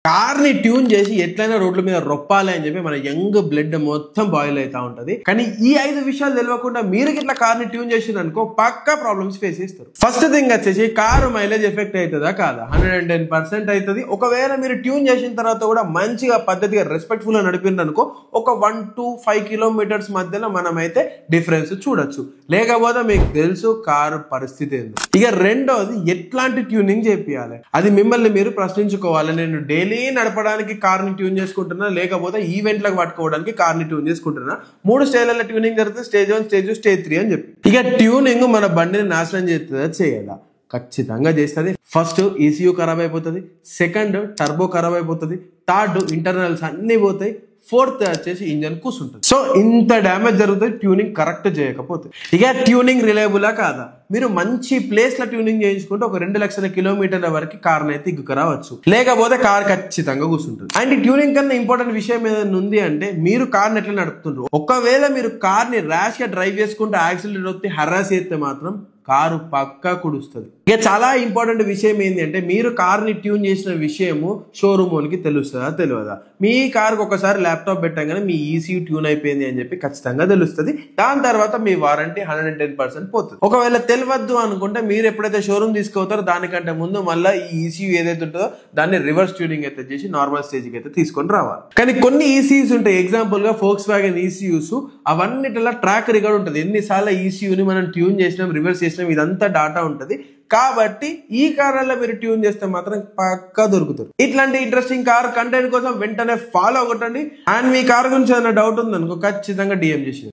Car ని tune చేసి ఎట్లయినా రోడ్ల మీద రొప్పాలి అని చెప్పి మన యంగ్ బ్లడ్ మొత్తం బాయిల్ అవుతా ఉంటది. కానీ ఈ 5 విషయాలు తెలియకుండా మీరు ఇట్లా కార్ ని ట్యూన్ చేసింది అనుకో పక్కా ప్రాబ్లమ్స్ ఫేస్ చేస్తారు. ఫస్ట్ థింగ్ వచ్చేసి కారు మైలేజ్ ఎఫెక్ట్ అవుతుందా కాదా? 110% అవుతుంది. ఒకవేళ మీరు ట్యూన్ చేసిన తర్వాత కూడా మంచిగా పద్ధతిగా రెస్పెక్ట్ఫుల్ గా నడిపింది అనుకో ఒక 1 to 5 కిలోమీటర్స్ మధ్యలో మనం అయితే డిఫరెన్స్ చూడొచ్చు. లేకపోతే మీకు తెలుసు కారు పరిస్థితి ఏందో. ఇక రెండోది ఎట్లాంటి ట్యూనింగ్ చేపియాలి అది మిమ్మల్ని మీరు ప్రశ్నించుకోవాలి. నేను డైలీ నడపడానికి కార్ ని ట్యూన్ చేసుకుంటున్నా లేకపోతే ఈవెంట్లకు పట్టుకోవడానికి కార్ ని ట్యూన్ చేసుకుంటున్నా. 3 స్టేజ్లలో ట్యూనింగ్ జరుగుతుంది. స్టేజ్ 1, స్టేజ్ 2, స్టేజ్ 3 అని చెప్పి. ఇక ట్యూనింగ్ మన బండిని నాశనం చేస్తుందా చేయదా? ఖచ్చితంగా చేస్తుంది. ఫస్ట్ ECU ఖరాబ్ అయిపోతుంది, సెకండ్ టర్బో ఖరాబ్ అయిపోతుంది, థర్డ్ ఇంటర్నల్స్ అన్ని పోతాయి, ఫోర్త్ వచ్చేసి ఇంజన్ కూర్చుంటుంది. సో ఇంత డ్యామేజ్ జరుగుతుంది ట్యూనింగ్ కరెక్ట్ చేయకపోతే. ఇక ట్యూనింగ్ రిలయబులా కాదా? మీరు మంచి ప్లేస్ లో ట్యూనింగ్ చేయించుకుంటే ఒక 2 లక్షల కిలోమీటర్ల వరకు కార్ అయితే ఇగ్గుకరావచ్చు. లేకపోతే కార్ ఖచ్చితంగా కూర్చుంటుంది. అండ్ ట్యూనింగ్ కన్నా ఇంపార్టెంట్ విషయం ఏదైనా ఉంది అంటే మీరు కార్ ని ఎట్లా నడుపుతుండ్రు. ఒకవేళ మీరు కార్ ని ర్యాష్ గా డ్రైవ్ చేసుకుంటే యాక్సిడెంట్ వస్తే హరాస్ చేస్తే మాత్రం కారు పక్కా కుడుస్తుంది. ఇక చాలా ఇంపార్టెంట్ విషయం ఏంటి అంటే మీరు కార్ ని ట్యూన్ చేసిన విషయము షోరూమ్ ఓన్కి తెలుస్తుందా తెలియదా? మీ కార్కి ఒకసారి ల్యాప్టాప్ పెట్టగానే మీ ECU ట్యూన్ అయిపోయింది అని చెప్పి ఖచ్చితంగా తెలుస్తుంది. దాని తర్వాత మీ వారంటీ 110% పోతుంది. ఒకవేళ తెలియద్దు అనుకుంటే మీరు ఎప్పుడైతే షోరూమ్ తీసుకుపోతారో దానికంటే ముందు మళ్ళీ ఈ ECU ఏదైతే ఉంటుందో దాన్ని రివర్స్ ట్యూనింగ్ అయితే చేసి నార్మల్ స్టేజ్కి అయితే తీసుకొని రావాలి. కానీ కొన్ని ECUs ఉంటాయి, ఎగ్జాంపుల్ గా Volkswagen ECUs, అవన్నిటిలో ట్రాక్ రికార్డ్ ఉంటుంది. ఎన్నిసార్లు ECUని మనం ట్యూన్ చేసినాం, రివర్స్ చేసినాం, ఇదంతా డాటా ఉంటుంది. కాబట్టి ఈ కార్లలో మీరు ట్యూన్ చేస్తే మాత్రం పక్కా దొరుకుతారు. ఇట్లాంటి ఇంట్రెస్టింగ్ కార్ కంటెంట్ కోసం వెంటనే ఫాలో కొట్టండి. అండ్ మీ కార్ గురించి ఏదైనా డౌట్ ఉందనుకో ఖచ్చితంగా DM చేసి